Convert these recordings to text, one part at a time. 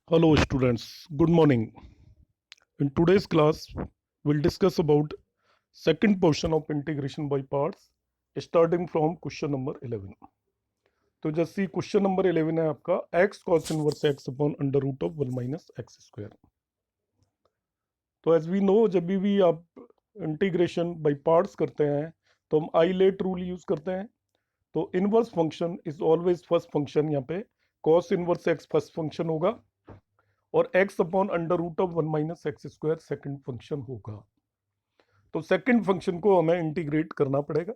Hello students, good morning. In today's class, we'll discuss about second portion of integration by parts starting from question number 11. तो जैसे question number 11 है आपका x cos inverse x upon under root of 1 minus x square. तो as we know जब भी आप integration by parts करते हैं तो हम आइलेट रूल यूज करते हैं। तो inverse function is always first function, यहाँ पे cos inverse x first function होगा और x upon under root of 1 minus x square second function होगा। तो सेकंड फंक्शन को हमें इंटीग्रेट करना पड़ेगा,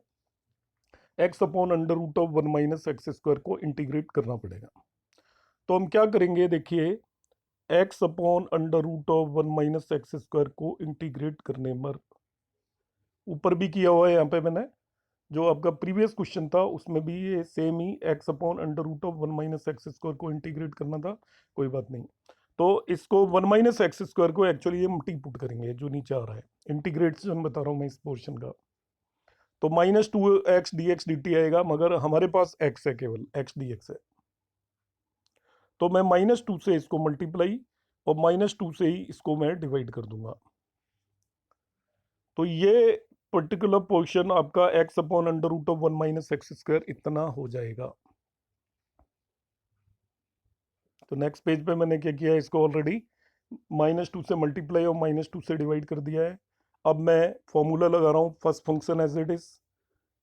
x upon under root of 1 minus x square को इंटीग्रेट करना पड़ेगा। तो हम क्या करेंगे, देखिए x upon under root of 1 minus x square को इंटीग्रेट करने पर ऊपर भी किया हुआ है, यहाँ पे मैंने जो आपका प्रीवियस क्वेश्चन था उसमें भी ये सेम ही x upon under root of 1 minus x square को इंटीग्रेट करना था, कोई बात नहीं। तो इसको 1 माइनस एक्स स्क्वायर को एक्चुअली ये मल्टी पुट करेंगे जो नीचे आ रहा है, इंटीग्रेशन बता रहा हूँ मैं इस पोर्शन का। तो माइनस 2x dx dt आएगा, मगर हमारे पास x है, केवल x dx है। तो मैं -2 से इसको मल्टीप्लाई और -2 से ही इसको मैं डिवाइड कर दूंगा। तो ये पर्टिकुलर पोर्शन आपका x upon under root of 1 minus x square इतना हो जाएगा। तो नेक्स्ट पेज पे मैंने क्या किया है, इसको ऑलरेडी -2 से मल्टीप्लाई और -2 से डिवाइड कर दिया है। अब मैं फॉर्मूला लगा रहा हूँ, first function as it is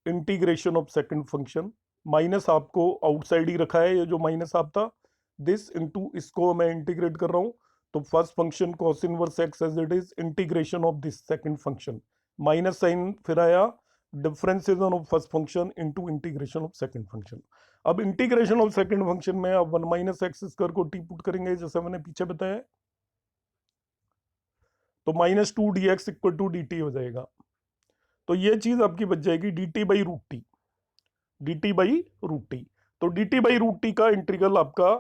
integration of second function. Minus आपको आउटसाइड ही रखा है, ये जो माइनस आप था दिस इनटू इसको मैं इंटीग्रेट कर रहा हूँ। तो first function cos inverse x as it is integration of this second function, minus sine फिर आया, differentiation of first function into integration of second function. अब इंटीग्रेशन ऑफ सेकंड फंक्शन में आप 1 माइनस एक्स स्क्वायर को t put करेंगे जैसे मैंने पीछे बताया, तो -2 dx इक्वल टू dt हो जाएगा। तो ये चीज आपकी बच जाएगी dt by root t, dt by root t. तो dt बाई रूट टी का इंटीग्रल आपका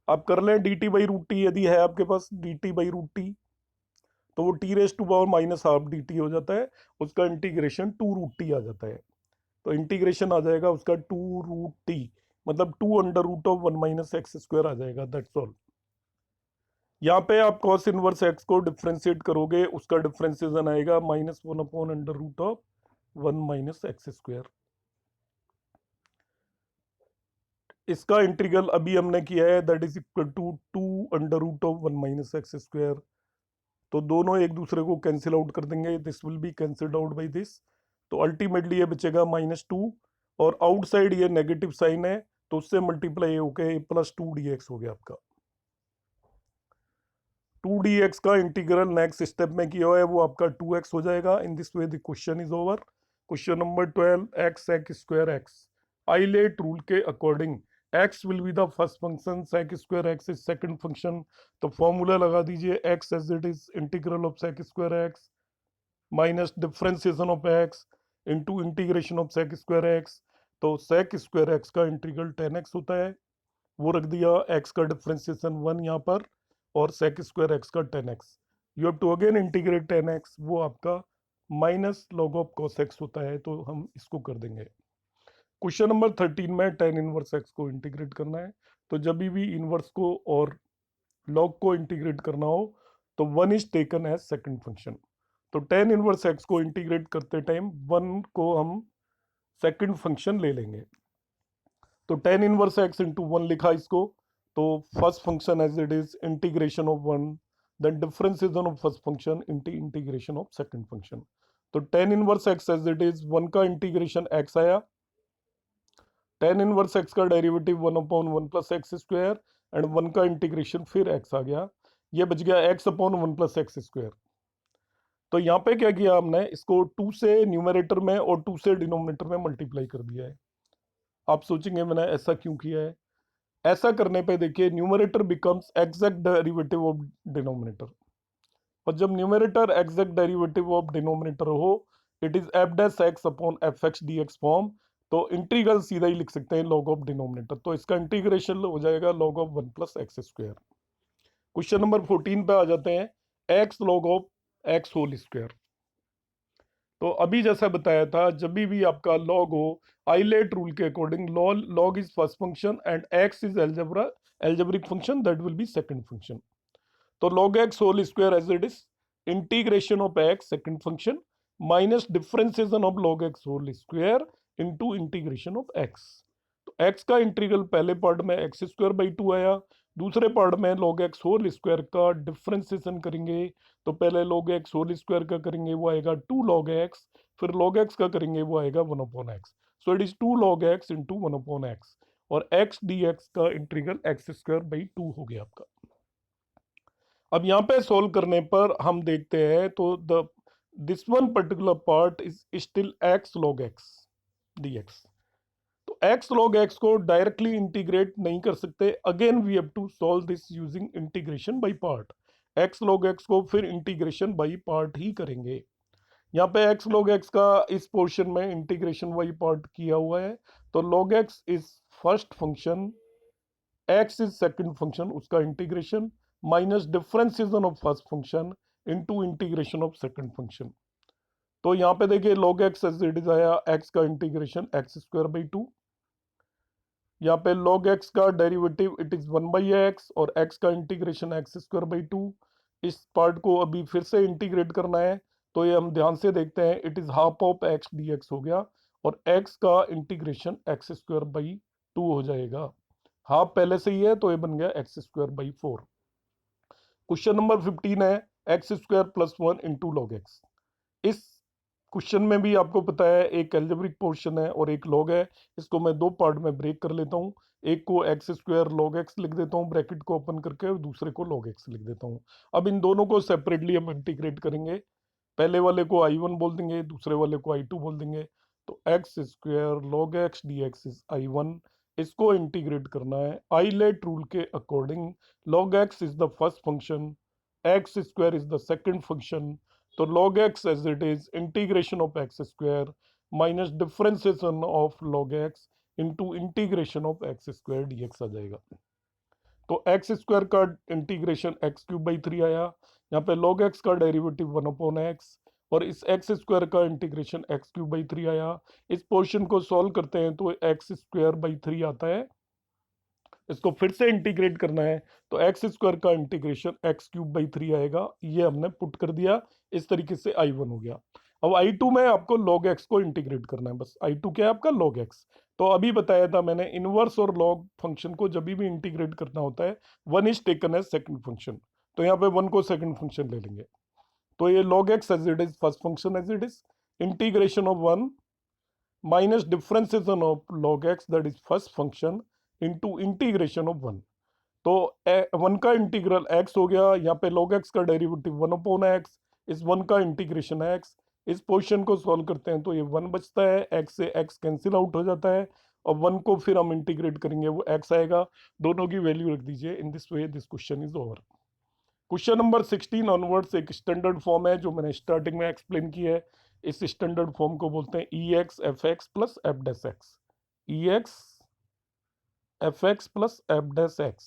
आप कर लें, dt बाई रूट टी यदि है आपके पास dt बाई रूट टी, तो वो t raise to power minus half dt हो जाता है, उसका इंटीग्रेशन 2 रूट टी आ जाता है। तो इंटीग्रेशन आ जाएगा उसका 2 रूट टी, मतलब 2 under root of 1 minus x square आ जाएगा, दैट्स ऑल। यहाँ पे आप cos इनवर्स x को डिफ्रेंशिएट करोगे, उसका डिफ्रेंशिएशन आएगा -1 upon under root of 1 minus x square. इसका इंटीग्रल अभी हमने किया है, that is equal to 2 under root of 1 minus x square. तो दोनों एक दूसरे को कैंसिल आउट कर देंगे, this will be cancelled out by this. तो अल्टीमेटली ये बचेगा -2 और आउटसाइड ये नेगेटिव साइन है, तो उससे मल्टीप्लाई होकर +2 dx हो गया आपका। 2 dx का इंटीग्रल नेक्स्ट स्टेप में किया हुआ है, वो आपका 2x हो जाएगा। In this way the question is over. Question number 12, x sec square x। ILATE rule के according x will be the first function, sec square x is second function. तो फॉर्मूला लगा दीजिए, x as it is integral of sec square x minus differentiation of x into integration of sec square x। तो sec square x का integral 10x होता है, वो रख दिया, x का डिफरेंशिएशन 1 यहाँ पर और sec स्क्वायर x का 10x। You have to again integrate 10x, वो आपका minus log of cos x होता है, तो हम इसको कर देंगे। क्वेश्चन नंबर 13 में tan इनवर्स x को इंटीग्रेट करना है। तो जब भी इनवर्स को और लॉग को इंटीग्रेट करना हो तो 1 is taken as second function. तो tan इनवर्स x को इंटीग्रेट करते टाइम 1 को हम सेकंड फंक्शन ले लेंगे। तो tan इनवर्स x इंटू 1 लिखा इसको। तो first function as it is integration of 1, then differentiation of first function into integration of second function. तो tan inverse x as it is 1 का इंटीग्रेशन x आया, tan inverse x का derivative 1 upon 1 plus x square and 1 का integration फिर x आ गया, ये बच गया x upon 1 plus x square. तो यहाँ पे क्या किया हमने, इसको 2 से न्यूमरेटर में और 2 से डिनोमिनेटर में मल्टीप्लाई कर दिया है। आप सोचेंगे मैंने ऐसा क्यों किया है, ऐसा करने पे देखिए numerator becomes exact derivative of denominator, और जब numerator exact derivative of denominator हो it is F dash X upon F X D X form. तो इंटीग्रल सीधा ही लिख सकते हैं लॉग ऑफ डिनोमिनेटर, तो इसका इंटीग्रेशन हो जाएगा log of 1 plus x square. Question number 14 पे आ जाते हैं, x log of x whole square. तो अभी जैसा बताया था, जब भी आपका लॉग हो, आइलेट रूल के according log is first function and x is algebra algebraic function, that will be second function. तो log x whole square as it is, integration of x second function minus differentiation of log x whole square into integration of x. तो x का integral पहले part में x square by 2 आया, दूसरे part में log x whole square का differentiation करेंगे, तो पहले log x होल स्क्वायर का करेंगे वो आएगा 2 log x, फिर log x का करेंगे वो आएगा 1 upon x. So it is 2 log x into 1 upon x, और x dx का इंटीग्रल एक्स स्क्वायर बाई 2 हो गया आपका. अब यहाँ पे सोल्व करने पर हम देखते हैं तो this one particular part is still x log x dx. तो x log x को डायरेक्टली इंटीग्रेट नहीं कर सकते, again we have to solve this using integration by part. x log x को फिर इंटीग्रेशन बाय पार्ट ही करेंगे. यहाँ पे x log x का इस पोर्शन में इंटीग्रेशन बाय पार्ट किया हुआ है, तो log x is first function, x is second function, उसका integration minus differentiation of first function into integration of second function. तो यहाँ पे देखिए log x as it is आया, x का इंटीग्रेशन एक्स स्क्वायर बाई 2, यहाँ पे log x का derivative it is 1 by X, और x का इंटीग्रेशन एक्स स्क्वायर बाई 2. इस पार्ट को अभी फिर से इंटीग्रेट करना है, तो ये हम ध्यान से देखते हैं, it is half of x dx हो गया, और x का इंटीग्रेशन एक्स स्क्वायर बाई 2 हो जाएगा. हाफ पहले से ही है तो ये बन गया x square by 4. Question number 15 है x square plus 1 into log x. इस क्वेश्चन में भी आपको पता है एक एल्जेब्रिक पोर्शन है और एक लॉग है, इसको मैं दो पार्ट में ब्रेक कर लेता हूँ. एक को एक्स स्क्वायर लॉग एक्स लिख देता हूँ ब्रैकेट को ओपन करके, और दूसरे को लॉग एक्स लिख देता हूँ. अब इन दोनों को सेपरेटली हम इंटीग्रेट करेंगे, पहले वाले को I1 बोल देंगे, दूसरे वाले को I2 बोल देंगे. तो x square log x D x is I1, इसको इंटीग्रेट करना है आइलेट रूल के according. log x is the first function, x square is the second function, तो log x as it is integration of x square minus differentiation of log x into integration of x square dx आ जाएगा. तो x square का integration x cube by 3 आया, यहाँ पे log x का derivative 1 upon x, और इस एक्स स्क्वायर का इंटीग्रेशन एक्स क्यूब बाई 3 आया. इस पोर्शन को सॉल्व करते हैं तो एक्स स्क्वायर बाई 3 आता है, इसको फिर से इंटीग्रेट करना है, तो एक्स स्क्वायर का इंटीग्रेशन एक्स क्यूब बाई 3 आएगा. ये हमने पुट कर दिया, इस तरीके से I1 हो गया. अब I2 में आपको log x को इंटीग्रेट करना है, बस I2 क्या है आपका log x. तो अभी बताया था मैंने इनवर्स और लॉग फंक्शन को जब भी इंटीग्रेट करना होता है, one is taken as second function, तो यहाँ पे वन को सेकंड फंक्शन ले लेंगे. तो ये log x as it is first function as it is, integration of 1 minus differentiation of log x that is first function into integration of 1. तो 1 का इंटीग्रल x हो गया, यहाँ पे log x का डेरिवेटिव 1 अपॉन x, इस 1 का integration x. इस पोर्शन को सॉल्व करते हैं तो ये 1 बचता है, x से x कैंसिल आउट हो जाता है, और 1 को फिर हम इंटीग्रेट करेंगे वो x आएगा. दोनों की वैल्यू रख दीजिए. इन this way this question is over. Question number 16 onwards एक स्टैंडर्ड फॉर्म है जो मैंने स्टार्टिंग में एक्सप्लेन की है. इस स्टैंडर्ड फॉर्म को बोलते हैं EX FX plus F dash X. EX FX plus F dash X.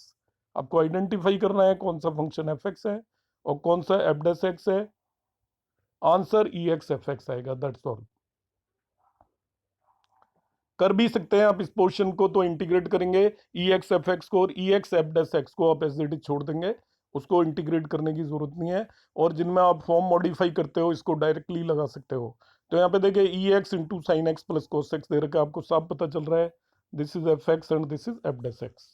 आपको आइडेंटिफाई करना है कौन सा फंक्शन FX है और कौन सा F डैश X है. आंसर EX FX आएगा, दैट्स ऑल. कर भी सकते हैं आप इस पोर्शन को, तो इंटीग्रेट करेंगे EX FX को, और EX F डैश X को आप एज इट इज छोड़ देंगे, उसको इंटीग्रेट करने की जरूरत नहीं है. और जिनमें आप फॉर्म मॉडिफाई करते हो इसको डायरेक्टली लगा सकते हो. तो यहाँ पे देखिए EX into sine X plus cos X दे रखा है, आपको साफ पता चल रहा है this is FX and this is F dash X.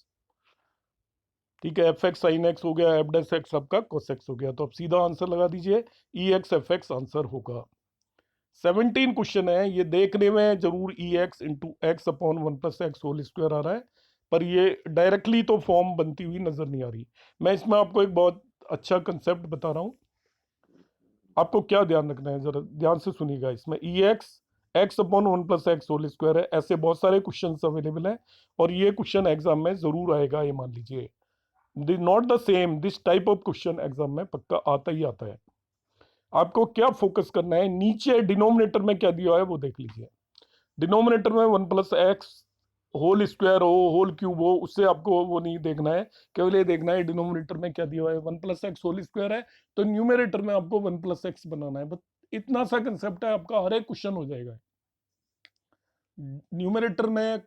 ठीक है, FX साइन एक्स हो गया, F डैश X आपका कोस एक्स हो गया. तो आप सीधा आंसर लगा दीजिए, EX FX आंसर होगा. 17 क्वेश्चन है, ये देखने में जरूर EX into X upon 1 plus x whole square आ रहा है, पर ये डायरेक्टली तो फॉर्म बनती हुई नजर नहीं आ रही. मैं इसमें आपको एक बहुत अच्छा कंसेप्ट बता रहा हूँ, आपको क्या ध्यान रखना है जरा ध्यान से सुनिएगा. इसमें EX x upon 1 plus x whole square है, ऐसे बहुत सारे क्वेश्चन अवेलेबल हैं, और ये क्वेश्चन एग्जाम में जरूर आएगा, ये मान लीजिए. Not the same, this type of question exam में पक्का आता ही आता है. आपको क्या फोकस करना है, नीचे डिनोमिनेटर में क्या दिया है वो देख लीजिए. डिनोमिनेटर में 1 प्लस एक्स होल स्क्वायर हो, होल क्यूब हो, उससे आपको वो नहीं देखना है, केवल ये देखना है डिनोमिनेटर में क्या दिया है. 1 प्लस एक्स होल स्क्वायर है तो न्यूमरेटर में आपको 1 प्लस एक्स बनाना है, बस इतना सा कंसेप्ट है, आपका हर एक क्वेश्चन हो जाएगा. न्यूमरेटर में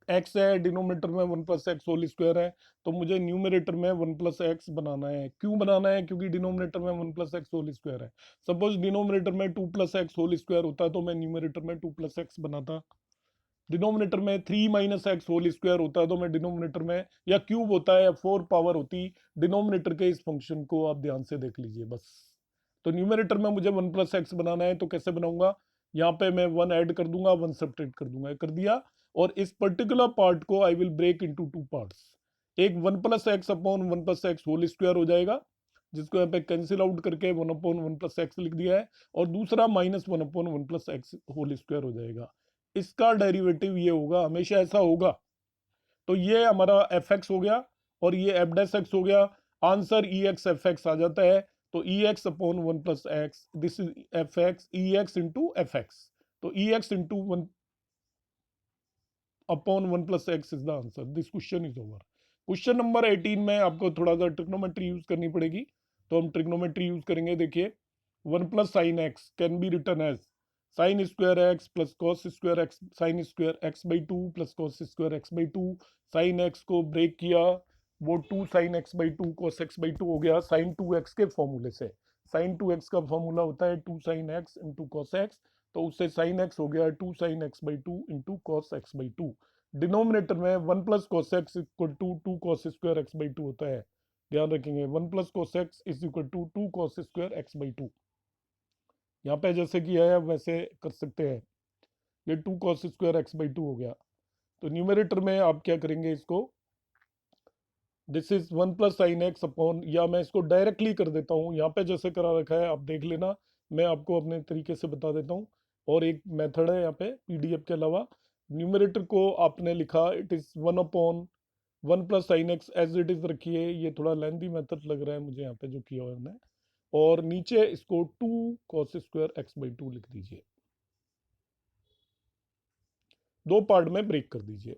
एक्स है, डिनोमिनेटर में 1 + x होल स्क्वायर है, तो मुझे न्यूमरेटर में 1 + x बनाना है। क्यों बनाना है? क्योंकि डिनोमिनेटर में 1 + x होल स्क्वायर है। सपोज डिनोमिनेटर में 2 + x होल स्क्वायर होता तो मैं न्यूमरेटर में 2 + x बनाता। डिनोमिनेटर में 3 - x होल स्क्वायर होता है तो मैं डिनोमिनेटर में, या क्यूब होता है या 4 पावर होती डिनोमिनेटर के इस फंक्शन को आप ध्यान से देख लीजिए बस। तो न्यूमरेटर में मुझे 1 + x बनाना है, तो कैसे बनाऊंगा? यहाँ पे मैं 1 ऐड कर दूंगा, 1 सब्ट्रैक्ट कर दूंगा, कर दिया। और इस पर्टिकुलर पार्ट को I will break into 2 parts. एक 1 + x/1 + x होल स्क्वायर हो जाएगा, जिसको यहाँ पे कैंसिल आउट करके 1/1 + x लिख दिया है, और दूसरा -1/1 + x होल स्क्वायर हो जाएगा। इसका डेरिवेटिव ये होगा, हमेशा ऐसा होगा। तो ये हमारा एफ एक्स हो गया और ये एफ डैश एक्स हो गया। Answer E X F X आ जाता है। तो E X upon 1 + x, this is F X, E X into F X. तो E X into 1/1 + x is the answer. This question is over. Question number 18 में आपको थोड़ा सा trigonometry use करनी पड़ेगी, तो हम ट्रिग्नोमेट्री यूज करेंगे। देखिए 1 + sin x can be written as sin square x + cos square x, sin square x/2 + cos square x/2। sin x को ब्रेक किया, वो 2 sin x/2 cos x/2 हो गया sin 2x के फॉर्मूले से। sin 2x का फॉर्मूला होता है 2 sin x into cos x, तो उससे sin x हो गया 2 sin x/2 into cos x/2। Denominator में 1 + cos x equal to 2 cos square x/2 होता है। ध्यान रखेंगे 1 + cos x is equal to 2 cos square x/2। यहाँ पे जैसे किया है वैसे कर सकते हैं। ये 2 cos स्क्वायर x/2 हो गया। तो न्यूमरेटर में आप क्या करेंगे इसको, this is 1 + sin x upon, या मैं इसको डायरेक्टली कर देता हूँ, यहाँ पे जैसे करा रखा है आप देख लेना, मैं आपको अपने तरीके से बता देता हूँ। और एक मेथड है यहाँ पे पीडीएफ के अलावा। न्यूमरेटर को आपने लिखा it is 1/1 + sin x as it is रखिए। ये थोड़ा लेंथी मेथड लग रहा है मुझे यहाँ पे जो किया हुआ है। और नीचे इसको 2 cos स्क्वायर x/2 लिख दीजिए। दो पार्ट में ब्रेक कर दीजिए।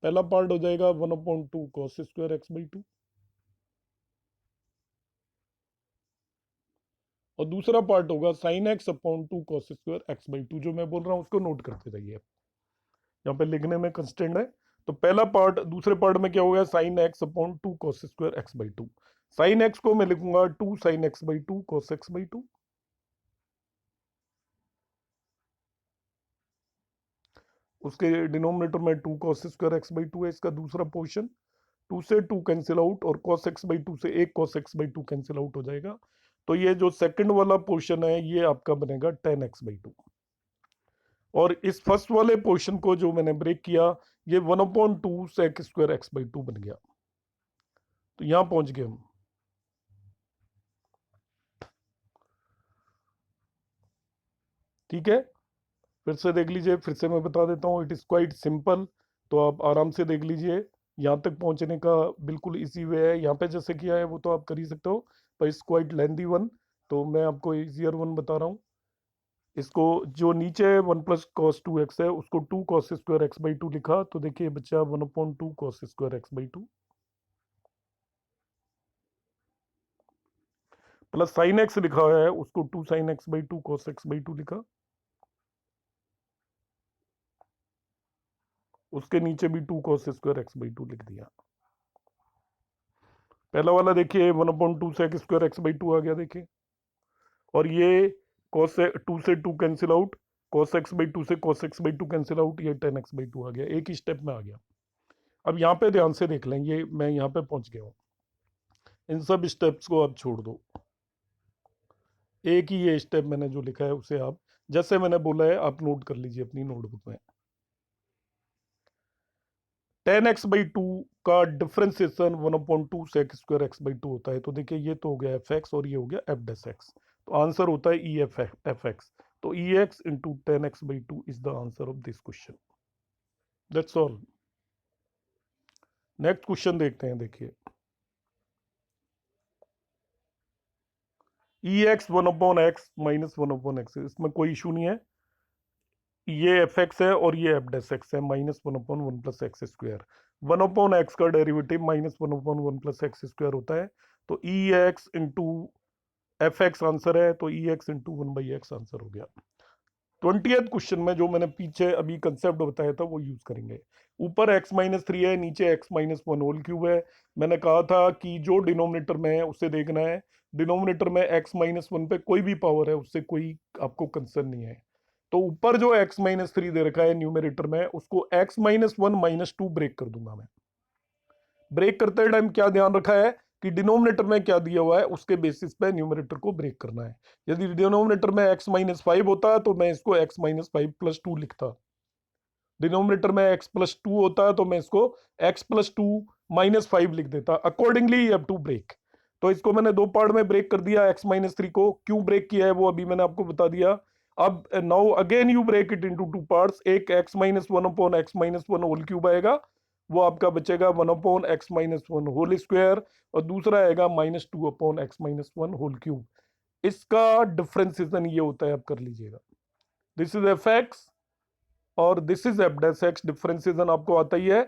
पहला पार्ट हो जाएगा 1/2 cos स्क्वायर x/2, और दूसरा पार्ट होगा sin x upon 2 cos square x/2। जो मैं बोल रहा हूँ उसको नोट करते रहिए, यहाँ पे लिखने में कंस्टेंट है। तो पहला पार्ट, दूसरे पार्ट में क्या हो गया sin x upon 2 cos square x/2। sin x को मैं लिखूंगा 2 sin x/2 cos x/2। उसके डिनोमिनेटर में 2 cos स्क्वायर x/2 है, इसका दूसरा पोर्शन। 2 से 2 कैंसिल आउट, और cos x/2 से एक cos x/2 कैंसिल आउट हो जाएगा। तो ये जो सेकंड वाला पोर्शन है ये आपका बनेगा tan x/2। और इस फर्स्ट वाले पोर्शन को जो मैंने ब्रेक किया, ये 1/2 sec स्क्वायर x/2 बन गया। तो यहां पहुंच गए हम। ठीक है, फिर से देख लीजिए, फिर से मैं बता देता हूँ, इट इज क्वाइट सिंपल। तो आप आराम से देख लीजिए, यहाँ तक पहुंचने का बिल्कुल इजी वे है। यहाँ पे जैसे किया है वो तो आप कर ही सकते हो, पर इट्स क्वाइट लेंथी वन, तो मैं आपको इजियर वन बता रहा हूँ। इसको जो नीचे 1 + cos 2x है उसको 2 cos स्क्वायर x/2 लिखा, तो देखिए बच्चा 1/2 cos square x/2 plus sin x लिखा है उसको 2 sin x/2 cos x/2 लिखा। उसके नीचे भी 2 cos स्क्वायर x/2 लिख दिया। पहला वाला देखिए 1/2 sec स्क्वायर x/2 आ गया देखिए। और ये cos 2 से 2 कैंसिल आउट, cos x/2 से cos x/2 कैंसिल आउट, ये tan x/2 आ गया, एक ही स्टेप में आ गया। अब यहाँ पे ध्यान से देख लें, ये मैं यहाँ पे पहुंच गया हूँ। इन सब स्टेप्स को आप छोड़ दो, एक ही ये स्टेप मैंने जो लिखा है उसे आप जैसे मैंने बोला है आप नोट कर लीजिए अपनी नोटबुक में। tan x/2 का डिफरेंशिएशन 1/2 sec स्क्वायर x/2 होता है। तो देखिए ये तो हो गया एफ एक्स और ये हो गया एफ डैश एक्स, तो आंसर होता है ई एफ एक्स। तो E X into tan x/2 is the answer of this question. That's all. Next question देखते हैं। देखिए ई एक्स 1/x माइनस 1/x, इसमें कोई इशू नहीं है। ये एफ एक्स है और ये एफ डैश एक्स है, -1/1 + x स्क्वायर। 1/x का डेरिवेटिव -1/1 + x स्क्वायर होता है। तो E X into F X answer है, तो E X into 1/x answer हो गया। 20th क्वेश्चन में जो मैंने पीछे अभी कंसेप्ट बताया था वो यूज करेंगे। ऊपर x-3 है, नीचे x-1 होल क्यूब है। मैंने कहा था कि जो डिनोमिनेटर में है उसे देखना है। डिनोमिनेटर में x-1 पे कोई भी पावर है उससे कोई आपको कंसर्न नहीं है। तो ऊपर जो x-3 दे रखा है न्यूमरेटर में, उसको x-1 -2 ब्रेक कर दूंगा मैं। ब्रेक करते टाइम क्या ध्यान रखा है कि डिनोमिनेटर में क्या दिया हुआ है उसके बेसिस पे न्यूमरेटर को ब्रेक करना है। यदि डिनोमिनेटर में x-5 होता तो मैं इसको x-5 + 2 लिखता। डिनोमिनेटर में x+2 होता है तो मैं इसको x+2 -5 लिख देता। Accordingly you have to break. तो इसको मैंने दो पार्ट में ब्रेक कर दिया। x-3 को क्यों ब्रेक किया है वो अभी मैंने आपको बता दिया। अब now again you break it into two parts. एक x-1/x-1 होल क्यूब आएगा, वो आपका बचेगा 1/x-1 होल स्क्वायर, और दूसरा आएगा -2/x-1 होल क्यूब। इसका डिफरेंशिएशन ये होता है, आप कर लीजिएगा। दिस इज एफ एक्स और this is F dash X. Differentiation आपको आता ही है।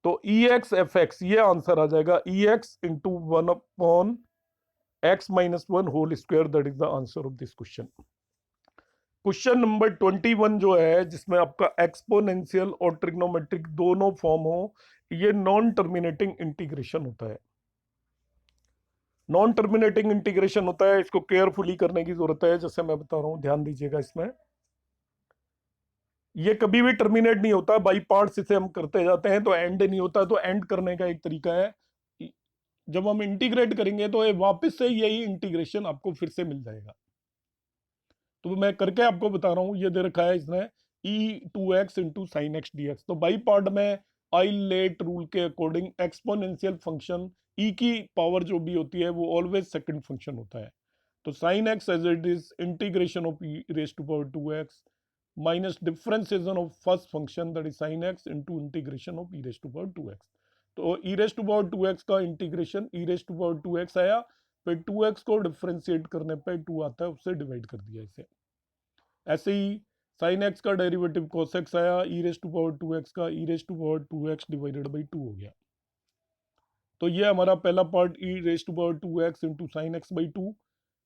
तो ई एक्स एफ एक्स, ये आंसर आ जाएगा E X into 1/x-1 whole square. That is the answer of this question. Question number 21 जो है, जिसमें आपका एक्सपोनेंशियल और ट्रिग्नोमेट्रिक दोनों फॉर्म हो, ये नॉन टर्मिनेटिंग इंटीग्रेशन होता है। नॉन टर्मिनेटिंग इंटीग्रेशन होता है, इसको केयरफुली करने की जरूरत है। जैसे मैं बता रहा हूं, ध्यान दीजिएगा। इसमें ये कभी भी टर्मिनेट नहीं होता, बाई पार्ट्स इसे हम करते जाते हैं तो एंड नहीं होता। तो एंड करने का एक तरीका है, जब हम इंटीग्रेट करेंगे तो ये वापस से यही इंटीग्रेशन आपको फिर से मिल जाएगा। तो मैं करके आपको बता रहा हूं। ये दे रखा है इसने e2x into sine x D x. तो बाई पार्ट में आई लेट रूल के अकॉर्डिंग एक्सपोनेंशियल फंक्शन e की पावर जो भी होती है वो ऑलवेज सेकंड फंक्शन होता है। तो sine x as it is integration of e raise to power 2x minus differentiation of first function that is sine x into integration of e raise to power 2x। तो e raise to power 2x का integration e raise to power 2x आया, फिर 2x को differentiate करने पे 2 आता है, उससे डिवाइड कर दिया इसे। ऐसे ही साइन एक्स का डेरिवेटिव cos x आया, e raise to power 2x का e raise to power 2x divided by 2 हो गया। तो ये हमारा पहला part e raise to power 2x into sine x by 2।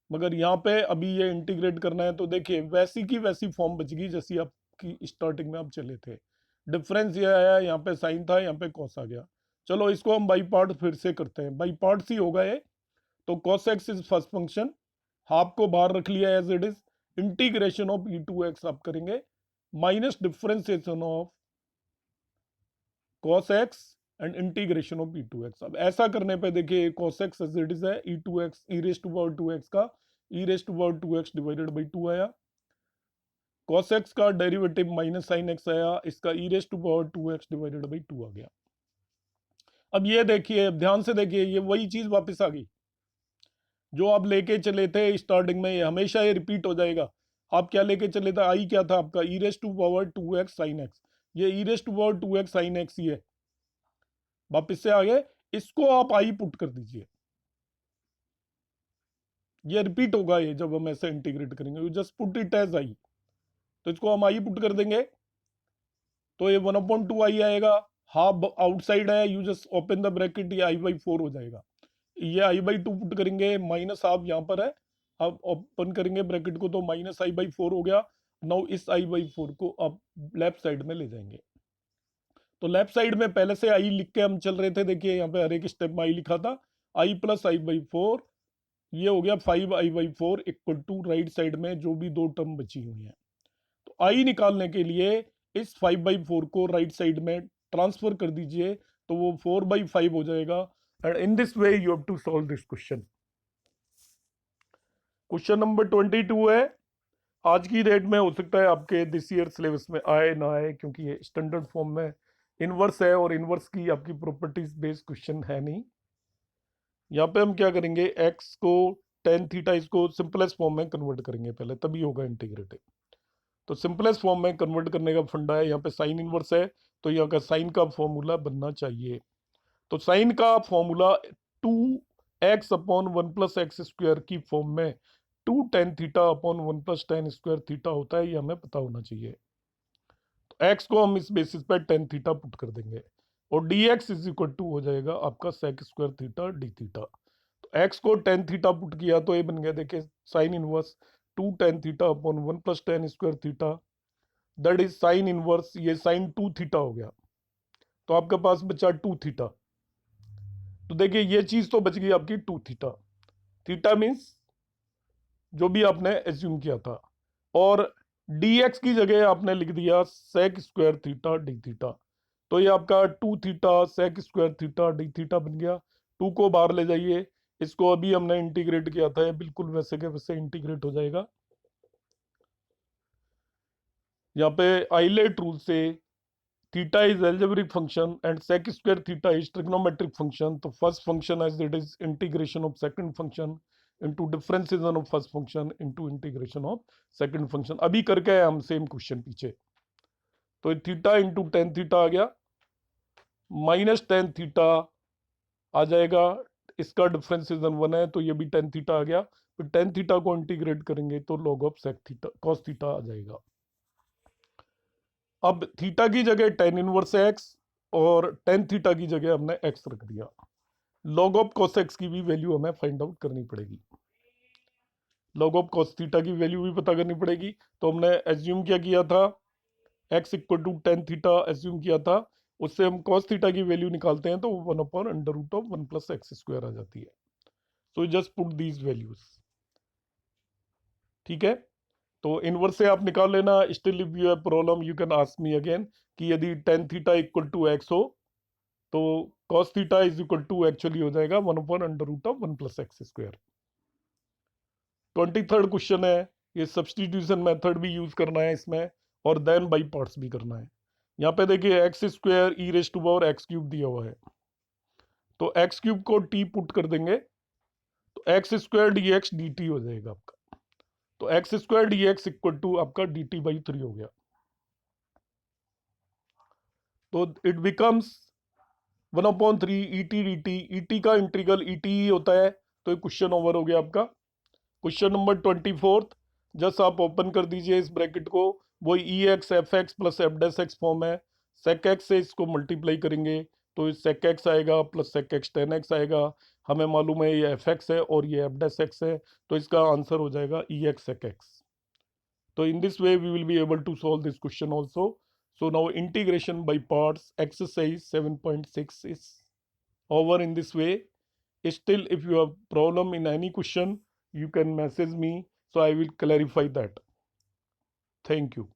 मगर यहाँ पे अभी ये इंटीग्रेट करना है, तो देखिए वैसी की वैसी फॉर्म बच गई जैसी आपकी स्टार्टिंग में आप चले थे। डिफरेंस ये आया, यहाँ पे साइन था, यहाँ पे कॉस आ गया। चलो इसको हम बाई पार्ट फिर से करते हैं। बाई पार्ट ही होगा ये। तो cos x is first function, half को बाहर रख लिया as it is. Integration of e2x आप करेंगे minus differentiation of cos x and integration of e2x। अब ऐसा करने पे देखिए cos x as it is है, e2x e raise to power 2x का e raise to power 2x divided by 2 आया। cos x का डेरिवेटिव माइनस साइन x आया, इसका e raise to power 2x divided by 2 आ गया। अब ये देखिए, ध्यान से देखिए, ये वही चीज वापस आ गई जो आप लेके चले थे स्टार्टिंग में। ये हमेशा ये रिपीट हो जाएगा। आप क्या लेके चले थे, आई क्या था आपका, E raise to power 2x sine X. ये E raise to power 2x sine X ही है, वापिस से आ गए। इसको आप आई पुट कर दीजिए, ये रिपीट होगा। ये जब हम ऐसे इंटीग्रेट करेंगे, you just put it as I. तो इसको हम आई पुट कर देंगे, तो ये 1/2 आई आएगा। हाफ आउटसाइड है, you just open the bracket, ये आई बाई 4 हो जाएगा। ये आई बाई 2 पुट करेंगे, माइनस हाफ यहाँ पर है, अब ओपन करेंगे ब्रैकेट को तो माइनस आई बाई 4 हो गया। नाउ इस आई बाई 4 को आप लेफ्ट साइड में ले जाएंगे। तो लेफ्ट साइड में पहले से आई लिख के हम चल रहे थे। देखिए यहाँ पे हर एक स्टेप में आई लिखा था, आई प्लस आई बाई 4। ये हो गया 5i/4 equal to right side में जो भी दो टर्म बची हुई है। तो आई निकालने के लिए इस 5/4 को राइट साइड में ट्रांसफर कर दीजिए, तो वो 4/5 हो जाएगा। And in this way you have to solve this question. Question number 22 है। आज की डेट में हो सकता है आपके दिस ईयर सिलेबस में आए ना आए, क्योंकि ये स्टैंडर्ड फॉर्म में इनवर्स है और इनवर्स की आपकी प्रॉपर्टीज बेस्ड क्वेश्चन है नहीं। यहाँ पे हम क्या करेंगे, एक्स को टेन थीटा इसको सिंपलेस्ट फॉर्म में कन्वर्ट करेंगे पहले, तभी होगा इंटीग्रेटेड। तो सिंपलेस्ट फॉर्म में कन्वर्ट करने का फंडा है। यहाँ पे साइन इनवर्स है, तो यहाँ का साइन का फॉर्मूला बनना चाहिए। तो साइन का फॉर्मूला 2x/1 + x² की फॉर्म में 2 tan theta upon 1 + tan square theta होता है, ये हमें पता होना चाहिए। तो x को हम इस बेसिस पे tan थीटा पुट कर देंगे, और dx इज इक्वल टू हो जाएगा आपका sec square theta D theta. तो x को tan थीटा पुट किया तो ये बन गया, देखिए sine inverse 2 tan theta upon 1 plus tan square theta, that is sine inverse, ये साइन 2 थीटा हो गया, तो आपके पास बचा 2 थीटा। तो देखिए ये चीज तो बच गई आपकी 2 थीटा, थीटा मीन्स जो भी आपने एज्यूम किया था, और dx की जगह आपने लिख दिया sec square theta D theta, तो ये आपका 2 theta sec square theta D theta बन गया। 2 को बाहर ले जाइए, इसको अभी हमने इंटीग्रेट किया था, ये बिल्कुल वैसे के वैसे इंटीग्रेट हो जाएगा। यहाँ पे आइलेट रूल से theta is algebraic function and sec square theta is trigonometric function, तो first function as it is integration of second function into differentiation of first function into integration of second function. अभी करके आए हम same question पीछे, तो theta into tan theta आ गया, minus ten theta आ जाएगा, इसका डिफरेंशिएशन 1 है तो ये भी टेन थीटा आ गया, फिर टेन थीटा को इंटीग्रेट करेंगे तो log of sec theta cos theta आ जाएगा। अब थीटा की जगह टेन इनवर्स एक्स और टेन थीटा की जगह हमने एक्स रख दिया, log ऑफ cos x की भी वैल्यू हमें फाइंड आउट करनी पड़ेगी, log ऑफ cos थीटा की वैल्यू भी पता करनी पड़ेगी। तो हमने एज्यूम क्या किया था, x equal to tan theta assume किया था, उससे हम cos थीटा की वैल्यू निकालते हैं तो 1/√1 प्लस एक्स स्क्वायर आ जाती है। So just put these values, ठीक है। तो इनवर्स से आप निकाल लेना, still if you have problem you can ask me again कि यदि tan theta equal to x हो तो cos theta is equal to actually हो जाएगा 1/√1 plus x square. 23rd question है, ये सब्सटीट्यूशन मेथड भी यूज करना है इसमें, और देन बाई पार्ट्स भी करना है। यहाँ पे देखिए x square e raise to power x cube दिया हुआ है, तो एक्स क्यूब को टी पुट कर देंगे तो x square d x d t हो जाएगा आपका, तो x square d x equal to आपका डी टी बाई 3 हो गया, तो it becomes 1/3 e t d t, e t का इंटीग्रल ई टी ही होता है, तो ये क्वेश्चन ओवर हो गया आपका। क्वेश्चन नंबर 24, जस्ट आप ओपन कर दीजिए इस ब्रैकेट को, वो E X F X plus F dash X form है, सेक एक्स से इसको मल्टीप्लाई करेंगे तो सेक एक्स आएगा plus sec X tan X आएगा, हमें मालूम है ये एफ एक्स है और ये एफ डैश एक्स है, तो इसका आंसर हो जाएगा ई एक्स सेक एक्स। तो in this way we will be able to solve this question also. So now integration by parts exercise 7.6 is over in this way. Still if you have problem in any question you can message me, so I will clarify that. Thank you.